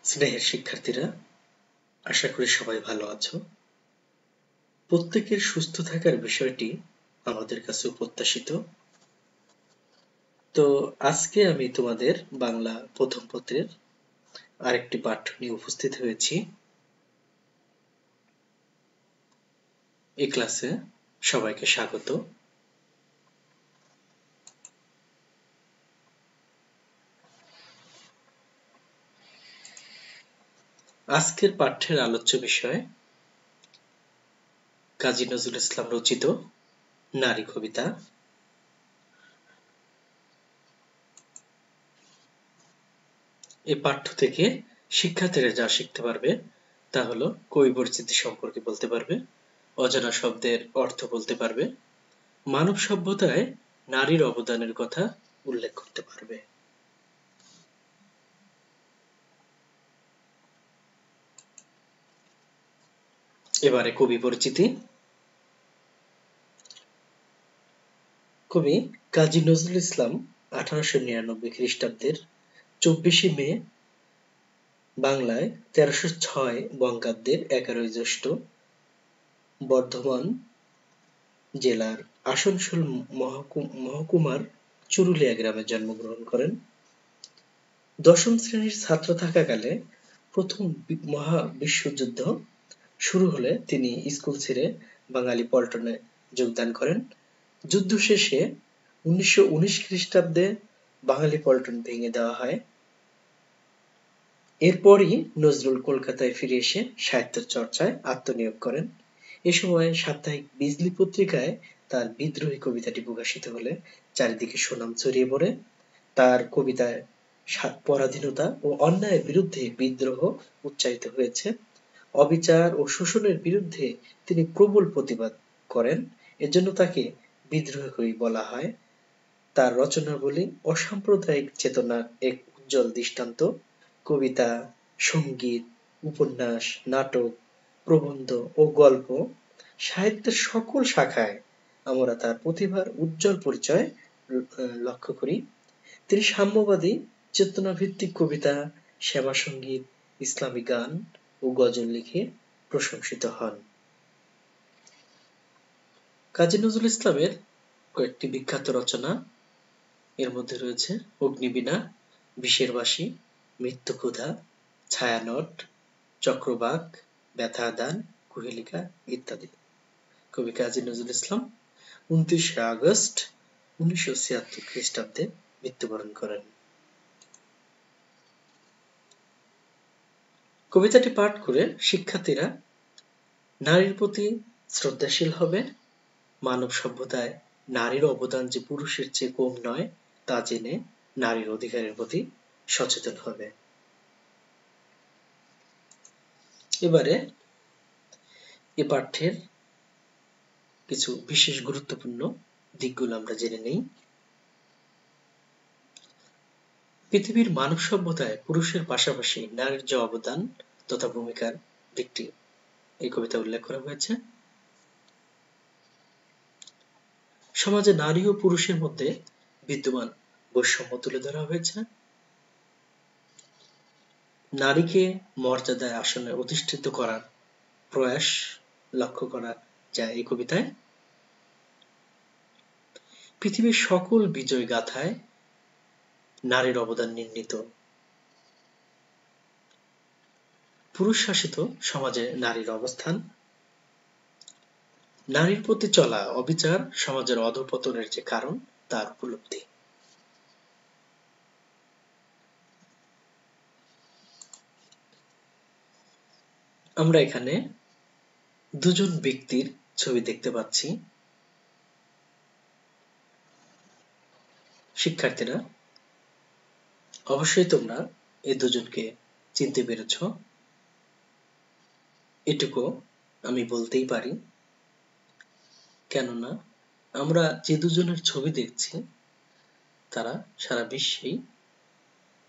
স্নেহের শিক্ষার্থীরা, আশা করি সবাই ভালো আছো। প্রত্যেকের সুস্থ থাকার বিষয়টি আমাদের কাছে প্রত্যাশিত। তো আজকে আমি তোমাদের বাংলা প্রথম পত্রের আরেকটি পাঠ নিয়ে উপস্থিত হয়েছি। এই ক্লাসে সবাইকে স্বাগত। আজকের পাঠ্যের আলোচ্য বিষয় কাজী নজরুল ইসলাম রচিত নারী কবিতা। এই পাঠ্য থেকে শিক্ষার্থীরা যা শিখতে পারবে তা হলো কবি পরিচিতি সম্পর্কে বলতে পারবে, অজানা শব্দের অর্থ বলতে পারবে, মানব সভ্যতায় নারীর অবদানের কথা উল্লেখ করতে পারবে। এবারে কবি পরিচিতি। কবি কাজী নজরুল ইসলাম 1899 খ্রিস্টাব্দের 24শে মে বাংলায় 1306 বঙ্গাব্দের 11 জ্যৈষ্ঠ বর্ধমান জেলার আসানসোল মহকুমার চুরুলিয়া গ্রামে জন্মগ্রহণ করেন। দশম শ্রেণীর ছাত্র থাকাকালে প্রথম মহাবিশ্বযুদ্ধ শুরু হলে তিনি স্কুল ছেড়ে বাঙালি পল্টনে যোগদান করেন। যুদ্ধ শেষে 1919 খ্রিস্টাব্দে বাঙালি পল্টন ভেঙে দেওয়া হয়। এরপরই নজরুল কলকাতায় ফিরে এসে সাহিত্য চর্চায় আত্মনিয়োগ করেন। এ সময় সাপ্তাহিক বিজলি পত্রিকায় তার বিদ্রোহী কবিতাটি প্রকাশিত হলে চারিদিকে সুনাম ছড়িয়ে পড়ে। তার কবিতায় পরাধীনতা ও অন্যায়ের বিরুদ্ধে বিদ্রোহ উচ্চারিত হয়েছে। অবিচার ও শোষণের বিরুদ্ধে তিনি প্রবল প্রতিবাদ করেন, এজন্য তাকে বিদ্রোহী কবি বলা হয়। তার রচনাবলী অসাম্প্রদায়িক চেতনার এক উজ্জ্বল দৃষ্টান্ত। কবিতা, সঙ্গীত, উপন্যাস, নাটক, প্রবন্ধ ও গল্প সাহিত্যের সকল শাখায় আমরা তার প্রতিভার উজ্জ্বল পরিচয় লক্ষ্য করি। তিনি সাম্যবাদী চেতনাভিত্তিক কবিতা, শ্যামা সঙ্গীত, ইসলামী গান ও গজল লিখে প্রশংসিত হন। কাজী নজরুল ইসলামের কয়েকটি বিখ্যাত রচনা, এর মধ্যে রয়েছে অগ্নিবীণা, বিষের বাঁশি, মৃত্যুক্ষুধা, ছায়ানট, চক্রবাক, ব্যথাদান, কুহেলিকা ইত্যাদি। কবি কাজী নজরুল ইসলাম 29শে আগস্ট 1976 খ্রিস্টাব্দে মৃত্যুবরণ করেন। কবিতাটি পাঠ করে শিক্ষার্থীরা নারীর প্রতি শ্রদ্ধাশীল হবে, মানব সভ্যতায় নারীর অবদান যে পুরুষের চেয়ে কম নয় তা জেনে নারীর অধিকারের প্রতি সচেতন হবে। এবারে এ পাঠ্যের কিছু বিশেষ গুরুত্বপূর্ণ দিকগুলো আমরা জেনে নেই। পৃথিবীর মানব সভ্যতায় পুরুষের পাশাপাশি নারীর যে অবদান তথা ভূমিকার দিকটি এই কবিতা উল্লেখ করা হয়েছে। সমাজে নারী ও পুরুষের মধ্যে বিদ্যমান বৈষম্য তুলে ধরা হয়েছে। নারীকে মর্যাদায় আসনে অধিষ্ঠিত করার প্রয়াস লক্ষ্য করা যায় এই কবিতায়। পৃথিবীর সকল বিজয় গাথায় নারীর অবদান নির্ণীত। পুরুষ শাসিত সমাজে নারীর অবস্থান, নারীর প্রতি চলা অবিচার সমাজের অধঃপতনের যে কারণ তার উপলব্ধি। আমরা এখানে দুজন ব্যক্তির ছবি দেখতে পাচ্ছি। শিক্ষার্থীরা অবশ্যই তোমরা এই দুজনকে চিনতে পেরেছ, এটুকু আমি বলতেই পারি। কেননা আমরা যে দুজনের ছবি দেখছি তারা সারা বিশ্বেই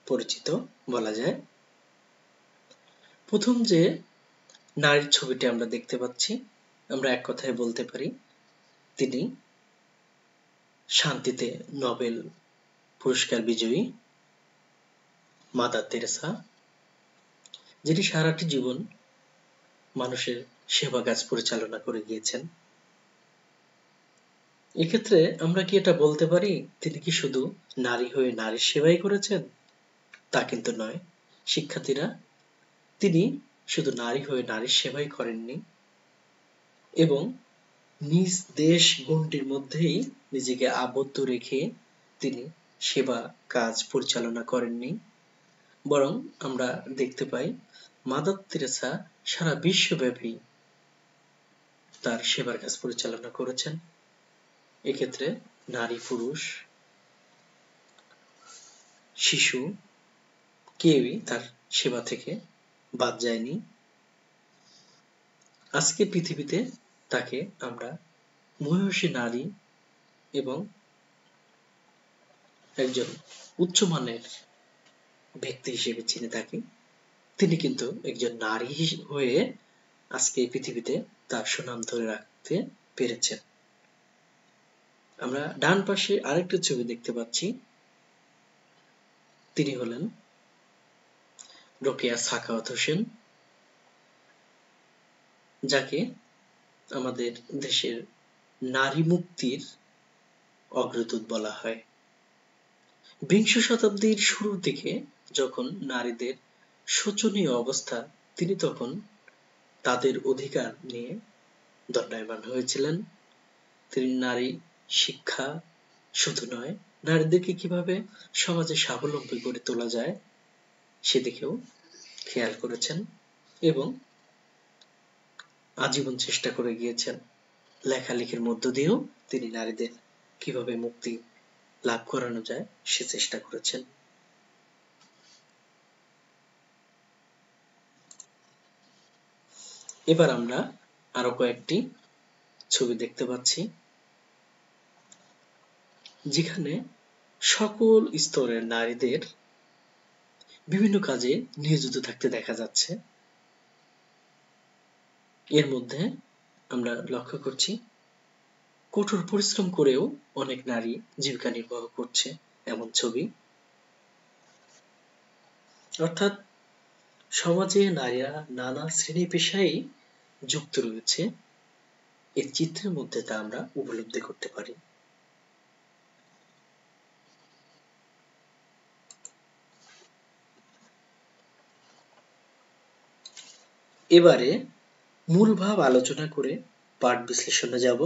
পরিচিত বলা যায়। প্রথম যে নারীর ছবিটি আমরা দেখতে পাচ্ছি, আমরা এক কথায় বলতে পারি তিনি শান্তিতে নোবেল পুরস্কার বিজয়ী মাদার তেরেসা। যিনি সারাটি জীবন মানুষের সেবা কাজ পরিচালনা করে গিয়েছেন। এক্ষেত্রে আমরা কি এটা বলতে পারি তিনি কি শুধু নারী হয়ে নারীর সেবাই করেছেন? তা কিন্তু নয়। শিক্ষার্থীরা, তিনি শুধু নারী হয়ে নারীর সেবাই করেননি এবং নিজ দেশ গণ্ডির মধ্যেই নিজেকে আবদ্ধ রেখে তিনি সেবা কাজ পরিচালনা করেননি, বরং আমরা দেখতে পাই মাদার তেরেসা সারা বিশ্বব্যাপী তার সেবার কাজ পরিচালনা করেছেন। এক্ষেত্রে নারী, পুরুষ, শিশু কেউই তার সেবা থেকে বাদ যায়নি। আজকে পৃথিবীতে তাকে আমরা মহিষী নারী এবং একজন উচ্চমানের ব্যক্তি হিসেবে চিনে থাকি। তিনি কিন্তু একজন নারী হয়ে আজকে এই পৃথিবীতে তার সুনাম ধরে রাখতে পেরেছেন। আমরা ডান পাশে আরেকটা ছবি দেখতে পাচ্ছি। তিনি হলেন রোকেয়া সাখাওয়াত হোসেন, যাকে আমাদের দেশের নারী মুক্তির অগ্রদূত বলা হয়। বিংশ শতাব্দীর শুরুর দিকে যখন নারীদের শোচনীয় অবস্থা, তিনি তখন তাদের অধিকার নিয়ে দণ্ডায়মান হয়েছিলেন। তিনি নারী শিক্ষা শুধু নয়, নারীদেরকে কিভাবে সমাজে স্বাবলম্বী করে তোলা যায় সেদিকেও খেয়াল করেছেন এবং আজীবন চেষ্টা করে গিয়েছেন। লেখালেখির মধ্য দিয়েও তিনি নারীদের কিভাবে মুক্তি লাভ করানো যায় সে চেষ্টা করেছেন। এবার আমরা আরো কয়েকটি ছবি দেখতে পাচ্ছি, যেখানে সকল স্তরের নারীদের বিভিন্ন কাজে নিয়োজিত থাকতে দেখা যাচ্ছে। এর মধ্যে আমরা লক্ষ্য করছি কঠোর পরিশ্রম করেও অনেক নারী জীবিকা নির্বাহ করছে এমন ছবি। অর্থাৎ সমাজে নারীরা নানা শ্রেণী পেশায় যুক্ত রয়েছে, এই চিত্রের মধ্যে তা আমরা উপলব্ধি করতে পারি। এবারে মূল ভাব আলোচনা করে পাঠ বিশ্লেষণে যাব।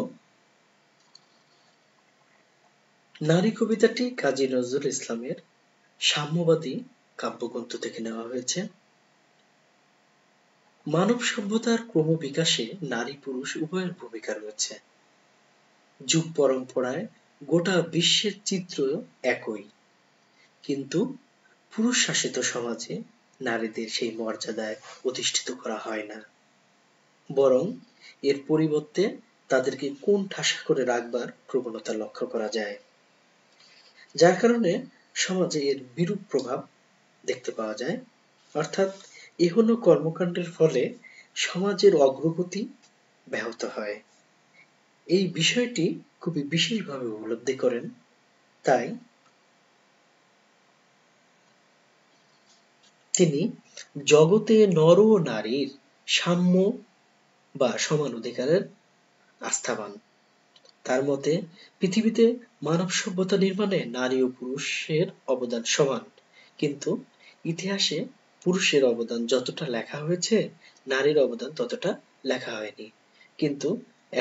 নারী কবিতাটি কাজী নজরুল ইসলামের সাম্যবাদী কাব্যগ্রন্থ থেকে নেওয়া হয়েছে। মানব সভ্যতার ক্রমবিকাশে নারী পুরুষ উভয়ের ভূমিকা রয়েছে। যুগ পরম্পরায় গোটা বিশ্বের চিত্র একই, কিন্তু পুরুষ শাসিত সমাজে নারীদের সেই মর্যাদায় অধিষ্ঠিত করা হয় না, বরং এর পরিবর্তে তাদেরকে কোণঠাসা করে রাখবার প্রবণতা লক্ষ্য করা যায়, যার কারণে সমাজে এর বিরূপ প্রভাব দেখতে পাওয়া যায়। অর্থাৎ এহেন কর্মকাণ্ডের ফলে সমাজের অগ্রগতি ব্যাহত হয়। এই বিষয়টি খুবই বিশেষভাবে উপলব্ধি করেন। তাই তিনি জগতে নর ও নারীর সাম্য বা সমান অধিকারের আস্থাবান। তার মতে পৃথিবীতে মানব সভ্যতা নির্মাণে নারী ও পুরুষের অবদান সমান, কিন্তু ইতিহাসে পুরুষের অবদান যতটা লেখা হয়েছে নারীর অবদান ততটা লেখা হয়নি। কিন্তু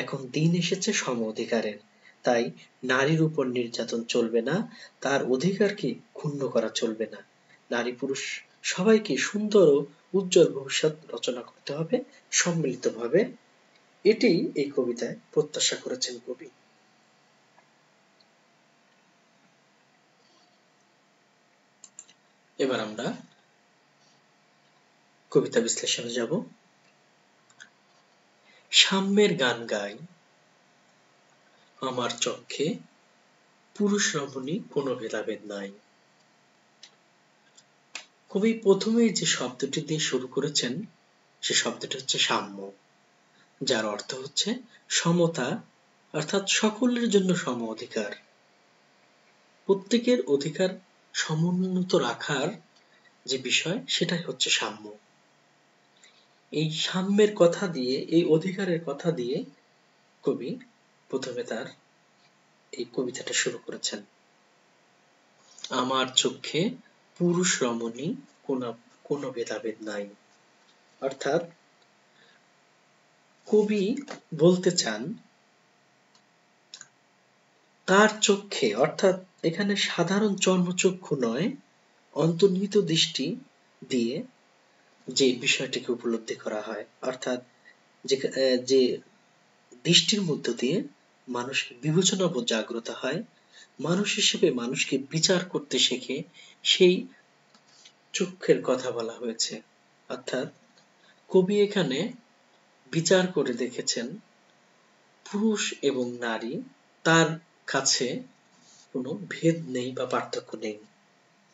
এখন দিন এসেছে সম অধিকারের, তাই নারীর উপর নির্যাতন চলবে না, তার অধিকারকে ক্ষুণ্ণ করা চলবে না। নারী পুরুষ সবাইকে সুন্দর ও উজ্জ্বল ভবিষ্যৎ রচনা করতে হবে সম্মিলিতভাবে। এটি এই কবিতায় প্রত্যাশা করেছেন কবি। এবার আমরা কবিতা বিশ্লেষণে যাব। সাম্যের গান গাই আমার চক্ষে, পুরুষ রমণী কোনো ভেদাভেদ নাই। কবি প্রথমেই যে শব্দটি দিয়ে শুরু করেছেন সে শব্দটি হচ্ছে সাম্য, যার অর্থ হচ্ছে সমতা, অর্থাৎ সকলের জন্য সম অধিকার। প্রত্যেকের অধিকার সমুন্নত রাখার যে বিষয় সেটাই হচ্ছে সাম্য। এই সাম্যের কথা দিয়ে, এই অধিকারের কথা দিয়ে কবি প্রথমে তার এই কবিতাটা শুরু করেছেন। আমার চক্ষে পুরুষ রমণী কোনো ভেদাভেদ নাই। অর্থাৎ কবি বলতে চান তার চক্ষে, অর্থাৎ এখানে সাধারণ চর্মচক্ষু নয়, অন্তর্নিহিত দৃষ্টি দিয়ে যে বিষয়টিকে উপলব্ধি করা হয়, অর্থাৎ যে দৃষ্টির মধ্য দিয়ে মানুষের বিবেচনা বোধ জাগ্রত হয়, মানুষ হিসেবে মানুষকে বিচার করতে শেখে, সেই চক্ষের কথা বলা হয়েছে। অর্থাৎ কবি এখানে বিচার করে দেখেছেন পুরুষ এবং নারী, তার কাছে কোনো ভেদ নেই বা পার্থক্য নেই।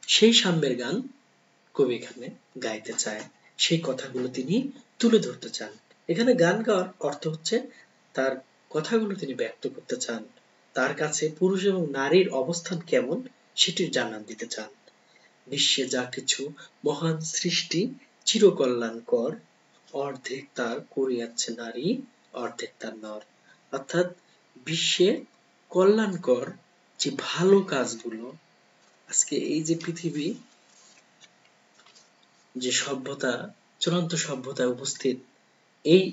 সেই সাম্যের গান কবি এখানে গাইতে চায়, সেই কথাগুলো তিনি তুলে ধরতে চান। এখানে গান গাওয়ার অর্থ হচ্ছে তার কথাগুলো তিনি ব্যক্ত করতে চান, তার কাছে পুরুষ এবং নারীর অবস্থান কেমন সেটির জানান দিতে চান। বিশ্বে যা কিছু মহান সৃষ্টি চিরকল্যাণকর, অর্ধেক তার করিয়াছে নারী, অর্ধেক তার নর। অর্থাৎ বিশ্বে কল্যাণকর যে ভালো কাজগুলো, আজকে এই যে পৃথিবী, যে সভ্যতা, চূড়ান্ত সভ্যতায় উপস্থিত, এই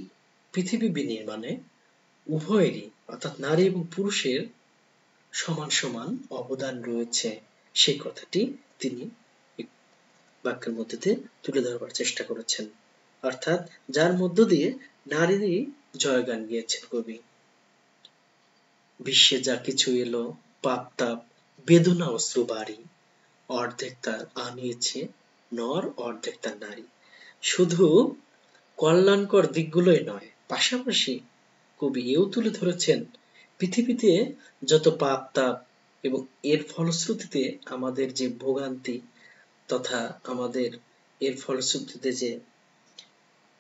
পৃথিবী বিনির্মাণে উভয়েরই, অর্থাৎ নারী এবং পুরুষের সমান সমান অবদান রয়েছে, সেই কথাটি তিনি বাক্যের মধ্যে দিয়ে তুলে ধরবার চেষ্টা করেছেন। অর্থাৎ যার মধ্য দিয়ে নারীরই জয়গান গিয়েছেন কবি। বিশ্বে যা কিছু এলো, পাপ তাপ বেদনা অশ্রু বাড়ি, অর্ধেক তার আনিয়েছে নর, অর্ধেক তার নারী। শুধু কল্যাণকর দিকগুলোই নয়, পাশাপাশি কবি এও তুলে ধরেছেন পৃথিবীতে যত পাপ তাপ এবং এর ফলশ্রুতিতে আমাদের যে ভোগান্তি, তথা আমাদের এর ফলশ্রুতিতে যে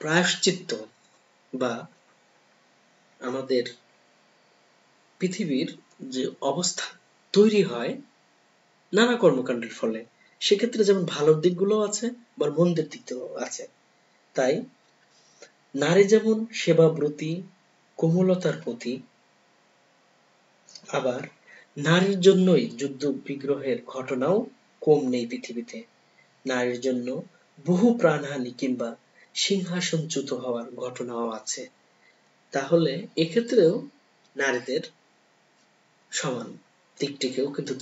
প্রায়শ্চিত্ত বা আমাদের পৃথিবীর যে অবস্থা তৈরি হয় নানা কর্মকাণ্ডের ফলে, সেক্ষেত্রে যেমন ভালো দিকগুলো আছে বা মন্দের দিকগুলো আছে। তাই নারী যেমন সেবাব্রতী, কোমলতার প্রতি, আবার নারীর জন্যই যুদ্ধ বিগ্রহের ঘটনাও কম নেই পৃথিবীতে। নারীর জন্য বহু প্রাণহানি কিংবা সিংহাসনচ্যুত হওয়ার ঘটনাও আছে। তাহলে এক্ষেত্রেও নারীদের সমান দিকটিকেও কিন্তু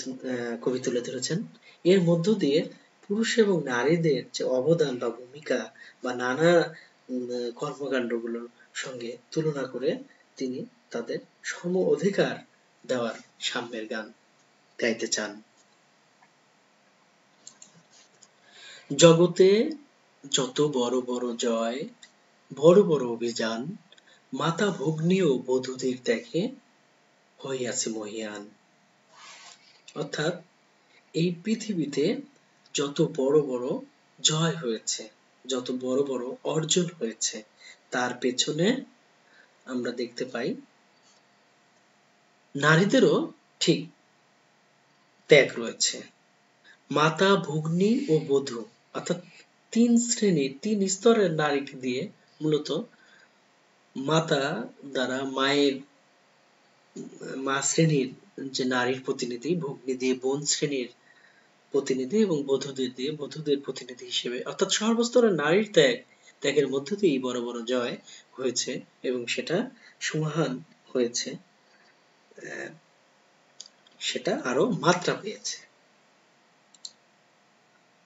কবি তুলে ধরেছেন। এর মধ্য দিয়ে পুরুষ এবং নারীদের যে অবদান বা ভূমিকা বা নানা কর্মকাণ্ডগুলোর সঙ্গে তুলনা করে তিনি তাদের সম অধিকার দেওয়ার সাম্যের গান গাইতে চান। জগতে যত বড় বড় জয়, বড় বড় অভিযান, মাতা ভগ্নী ও বধূদের দেখে হইয়াছে মহীয়ান। অর্থাৎ এই পৃথিবীতে যত বড় বড় জয় হয়েছে, যত বড় বড় অর্জন হয়েছে, তার পেছনে আমরা দেখতে পাই নারীদেরও ঠিক ত্যাগ রয়েছে। মাতা, ভগ্নী ও বধূ, অর্থাৎ তিন শ্রেণীর, তিন স্তরের নারীকে দিয়ে মূলত মাতা দ্বারা মা শ্রেণীর যে নারীর প্রতিনিধি, ভগ্নী দিয়ে বোন শ্রেণীর প্রতিনিধি এবং বধূদের দিয়ে বধূদের প্রতিনিধি হিসেবে, অর্থাৎ সর্বস্তরের নারীর ত্যাগের মধ্য দিয়েই বড় বড় জয় হয়েছে এবং সেটা সুমহান হয়েছে, সেটা আরো মাত্রা পেয়েছে।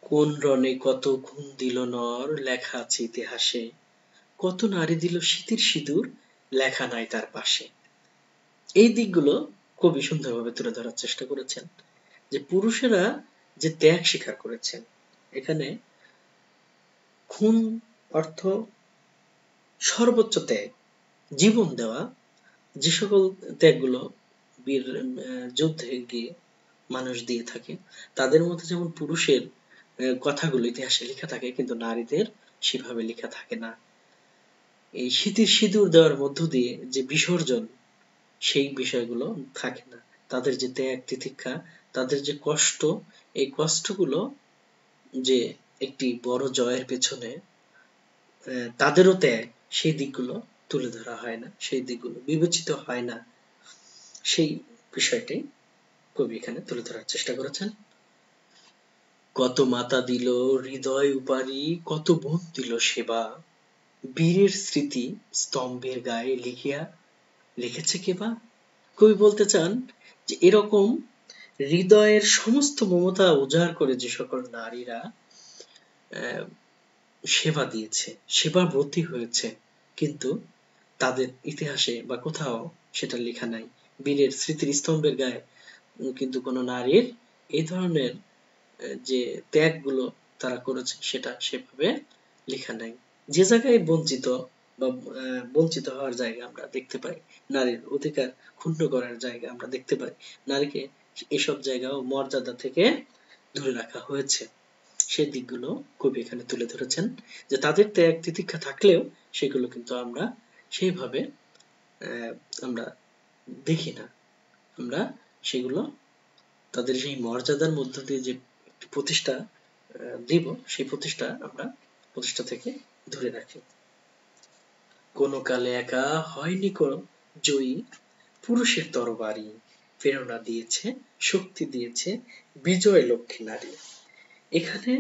কোন রণে কত খুন দিল নর, লেখা আছে ইতিহাসে, কত নারী দিল শীতের সিঁদুর, লেখা নাই তার পাশে। এই দিকগুলো কবি সুন্দরভাবে তুলে ধরার চেষ্টা করেছেন, যে পুরুষেরা যে ত্যাগ স্বীকার করেছেন, এখানে খুন অর্থ সর্বোচ্চ ত্যাগ, জীবন দেওয়া, যে সকল ত্যাগগুলো বীর যুদ্ধে গিয়ে মানুষ দিয়ে থাকে, তাদের মধ্যে যেমন পুরুষের কথাগুলো ইতিহাসে লেখা থাকে, কিন্তু নারীদের সেভাবে লেখা থাকে না। এই শীতের সিঁদুর দেওয়ার মধ্য দিয়ে যে বিসর্জন, সেই বিষয়গুলো থাকে না। তাদের যে ত্যাগ তিতিক্ষা, তাদের যে কষ্ট, এই কষ্টগুলো যে একটি বড় জয়ের পেছনে তাদেরও ত্যাগ, সেই দিকগুলো তুলে ধরা হয় না, সেই দিকগুলো বিবেচিত হয় না, সেই বিষয়টাই কবি এখানে তুলে ধরার চেষ্টা করেছেন। কত মাতা দিল হৃদয় উপারি, কত বোন দিল সেবা, বীরের স্মৃতি স্তম্ভের গায়ে লিখিয়া লিখেছে কেবা। কবি বলতে চান যে এরকম হৃদয়ের সমস্ত মমতা উজাড় করে যে সকল নারীরা সেবা দিয়েছে, সেবাব্রতী হয়েছে, কিন্তু তাদের ইতিহাসে বা কোথাও সেটা লেখা নাই। বীরের স্মৃতির স্তম্ভের গায়ে কিন্তু কোনো নারীর এই ধরনের যে ত্যাগগুলো তারা করেছে সেটা সেভাবে লেখা নাই। যে জায়গায় বঞ্চিত বা বঞ্চিত হওয়ার জায়গা আমরা দেখতে পাই, নারীর অধিকার ক্ষুণ্ণ করার জায়গা আমরা দেখতে পাই, নারীকে এসব জায়গা ও মর্যাদা থেকে দূরে রাখা হয়েছে, সেই দিকগুলো কবি এখানে তুলে ধরেছেন। যে তাদের ত্যাগ তিতিক্ষা থাকলেও সেগুলো কিন্তু আমরা সেইভাবে আমরা দেখি না, আমরা সেগুলো তাদের সেই মর্যাদার মধ্য দিয়ে যে প্রতিষ্ঠা দিব, সেই প্রতিষ্ঠা থেকে ধরে রাখি। কোন কালে একা হয়নি কোন জয়ী, পুরুষের তরবারি প্রেরণা দিয়েছে, শক্তি দিয়েছে বিজয় লক্ষ্মী নারী। এখানে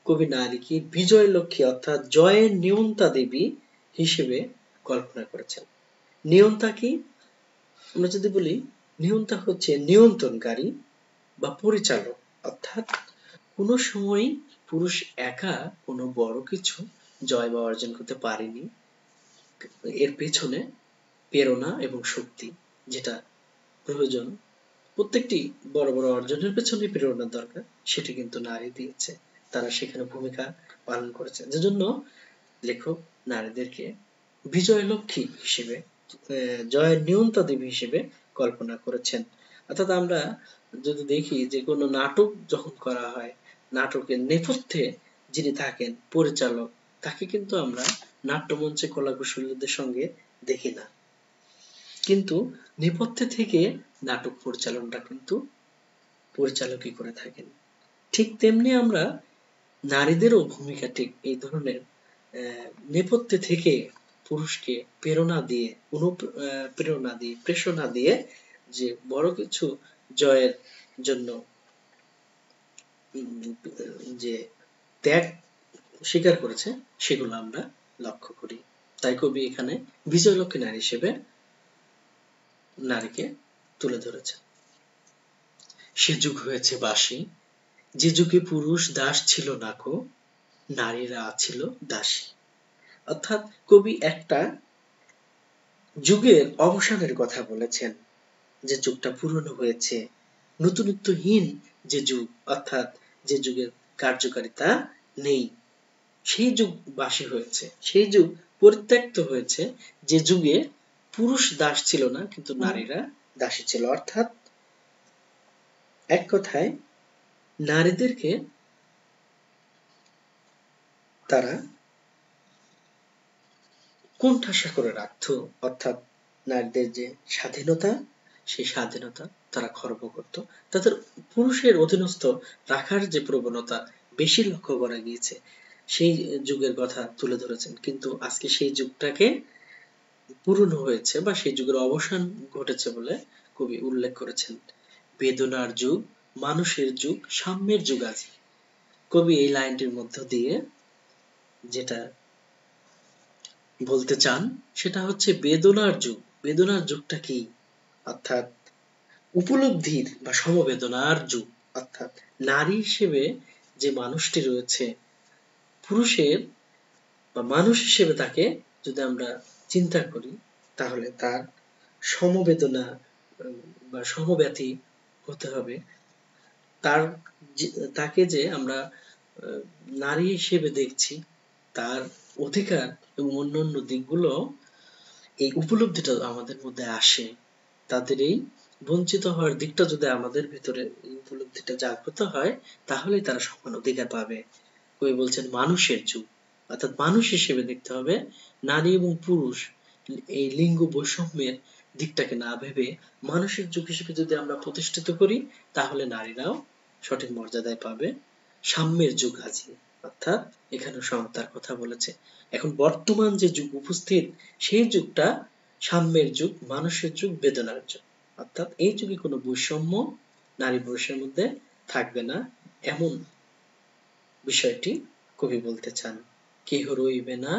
কবি নারীকে বিজয় লক্ষ্মী অর্থাৎ জয়ের নিয়ন্তা দেবী হিসেবে কল্পনা করেছেন। নিয়ন্তা কি? আমরা যদি বলি নিয়ন্তা হচ্ছে নিয়ন্ত্রণকারী বা পরিচালক, অর্থাৎ কোনো সময় পুরুষ একা কোনো বড় কিছু জয় বা অর্জন করতে পারেনি, এর পেছনে প্রেরণা এবং শক্তি যেটা প্রয়োজন, প্রত্যেকটি বড় বড় অর্জনের পেছনে প্রেরণার দরকার, সেটি কিন্তু নারী দিয়েছে, তারা সেখানে ভূমিকা পালন করেছে। যেজন্য লেখক নারীদেরকে বিজয় লক্ষ্মী হিসেবে, জয়ের নিয়ন্তা দেবী হিসেবে কল্পনা করেছেন। অর্থাৎ আমরা যদি দেখি যে কোনো নাটক যখন করা হয়, নাটকের নেপথ্যে যিনি থাকেন পরিচালক, তাকে কিন্তু আমরা নাট্যমঞ্চে কলাকুশলীদের সঙ্গে দেখি না, কিন্তু নেপথ্যে থেকে নাটক পরিচালনটা কিন্তু পরিচালকই করে থাকেন। ঠিক তেমনি আমরা নারীদেরও ভূমিকা ঠিক এই ধরনের নেপথ্যে থেকে পুরুষকে প্রেরণা দিয়ে, অনুপ্রেরণা দিয়ে, প্রেরণা দিয়ে যে বড় কিছু জয়ের জন্য যে ত্যাগ স্বীকার করেছে সেগুলো আমরা লক্ষ্য করি। তাই কবি এখানে বিজয়লক্ষ্মী নারী হিসেবে নারীকে তুলে ধরেছে। সে যুগ হয়েছে বাসি, যে যুগে পুরুষ দাস ছিল না কো, নারীরা ছিল দাসী। অর্থাৎ কবি একটা যুগের অবসানের কথা বলেছেন, যে যুগটা পুরনো হয়েছে, নতুনত্বহীন যে যুগ, অর্থাৎ যে যুগের কার্যকারিতা নেই, সেই যুগ বাসী হয়েছে, সেই যুগ পরিত্যক্ত হয়েছে, যে যুগে পুরুষ দাস ছিল না কিন্তু নারীরা দাসী ছিল। অর্থাৎ এক কথায় নারীদেরকে তারা কোণঠাসা করে রাখত, অর্থাৎ নারীদের যে স্বাধীনতা, সেই স্বাধীনতা তারা খর্ব করত, তাদের পুরুষের অধীনস্থ রাখার যে প্রবণতা বেশি লক্ষ্য করা গিয়েছে, সেই যুগের কথা তুলে ধরেছেন। কিন্তু আজকে সেই যুগটাকে পূরণ হয়েছে বা সেই যুগের অবসান ঘটেছে বলে কবি উল্লেখ করেছেন। বেদনার যুগ, মানুষের যুগ, সাম্যের যুগ আজ। কবি এই লাইনটির মধ্য দিয়ে যেটা বলতে চান সেটা হচ্ছে বেদনার যুগ। বেদনার যুগটা কি? অর্থাৎ উপলব্ধির বা সমবেদনার যুগ। অর্থাৎ নারী হিসেবে যে মানুষটি রয়েছে, পুরুষের বা মানুষ হিসেবে তাকে যদি আমরা চিন্তা করি, তাহলে তার সমবেদনা বা সমব্যথী হতে হবে। তাকে যে আমরা নারী হিসেবে দেখছি, তার অধিকার এবং অন্যান্য দিকগুলো, এই উপলব্ধিটা আমাদের মধ্যে আসে, তাদের এই বঞ্চিত হওয়ার দিকটা যদি আমাদের ভিতরে এই উপলব্ধিটা জাগ্রত হয়, তাহলেই তারা সমান অধিকার পাবে। কবি বলছেন মানুষের যুগ, অর্থাৎ মানুষ হিসেবে দেখতে হবে, নারী এবং পুরুষ এই লিঙ্গ বৈষম্যের দিকটাকে না ভেবে মানুষের যুগ হিসেবে যদি আমরা প্রতিষ্ঠিত করি, তাহলে নারীরাও সঠিক মর্যাদায় পাবে। সাম্যের যুগ আজি। অর্থাৎ এখানে সমতার কথা বলেছে। এখন বর্তমান যে যুগ উপস্থিত, সেই যুগটা সাম্যের যুগ, মানুষের যুগ, বেদনার যুগ। অর্থাৎ এই যুগে কোনো বৈষম্য নারী পুরুষের মধ্যে থাকবে না, এমন বিষয়টি কবি বলতে চান। কেহ রইবে না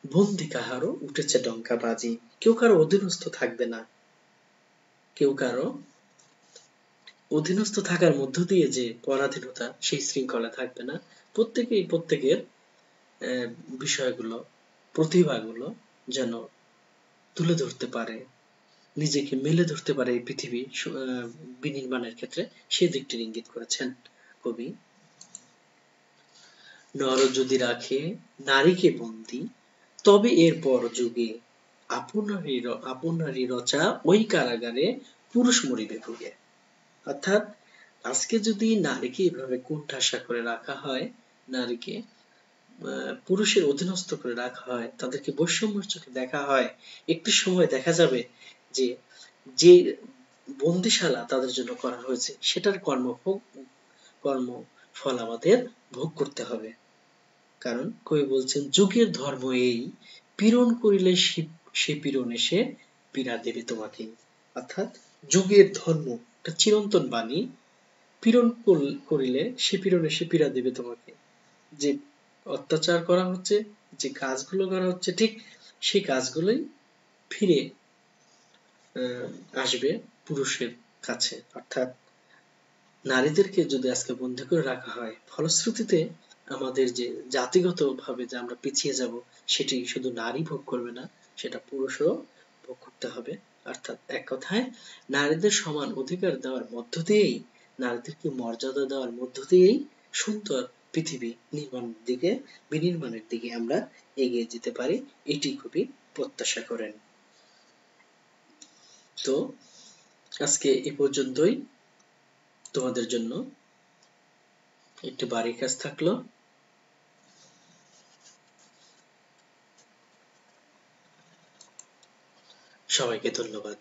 বন্দি কাহারো, উঠেছে ডঙ্কা বাজি। কেউ কারো অধীনস্থ থাকবে না, কেউ কারো অধীনস্থ থাকার মধ্য দিয়ে যে পরাধীনতা, সেই শৃঙ্খলা থাকবে না। প্রত্যেকেই প্রত্যেকের বিষয়গুলো, প্রতিভাগুলো যেন তুলে ধরতে পারে, নিজেকে মেলে ধরতে পারে এই পৃথিবী বিনির্মাণের ক্ষেত্রে, সেই দিকটির ইঙ্গিত করেছেন কবি। নর যদি রাখে নারীকে বন্দী, তবে এর পর যুগে আপনারই রচা ওই কারাগারে পুরুষ মরিবে ভুগে। অর্থাৎ আজকে যদি নারীকে এভাবে কোণঠাসা করে রাখা হয়, নারীকে পুরুষের অধীনস্থ করে রাখা হয়, তাদেরকে বৈষম্যের চোখে দেখা হয়, একটি সময় দেখা যাবে যে যে বন্দিশালা তাদের জন্য করা হয়েছে, সেটার কর্মফল আমাদের ভোগ করতে হবে। কারণ কবি বলছেন, যুগের ধর্ম এই, পীড়ন করিলে সে পীড়ন এসে পীড়া দেবে তোমাকে। অর্থাৎ যুগের ধর্ম একটা চিরন্তন বাণী, পীড়ন করিলে সে পীড়ন এসে পীড়া দেবে তোমাকে। যে অত্যাচার করা হচ্ছে, যে কাজগুলো করা হচ্ছে, ঠিক সেই কাজগুলোই ফিরে আসবে পুরুষের কাছে। অর্থাৎ নারীদেরকে যদি আজকে বন্দি করে রাখা হয়, ফলশ্রুতিতে আমাদের যে জাতিগত ভাবে যে আমরা পিছিয়ে যাব, সেটি শুধু নারী ভোগ করবে না, সেটা পুরুষও ভোগ করতে হবে। অর্থাৎ এক কথায় নারীদের সমান অধিকার দেওয়ার মধ্য দিয়েই, নারীদেরকে মর্যাদা দেওয়ার মধ্য দিয়েই সুন্দর পৃথিবী বিনির্মাণের দিকে আমরা এগিয়ে যেতে পারি, এটি কবি প্রত্যাশা করেন। তো আজকে এ পর্যন্তই। তোমাদের জন্য একটু বাড়ির কাজ থাকলো। সবাইকে ধন্যবাদ।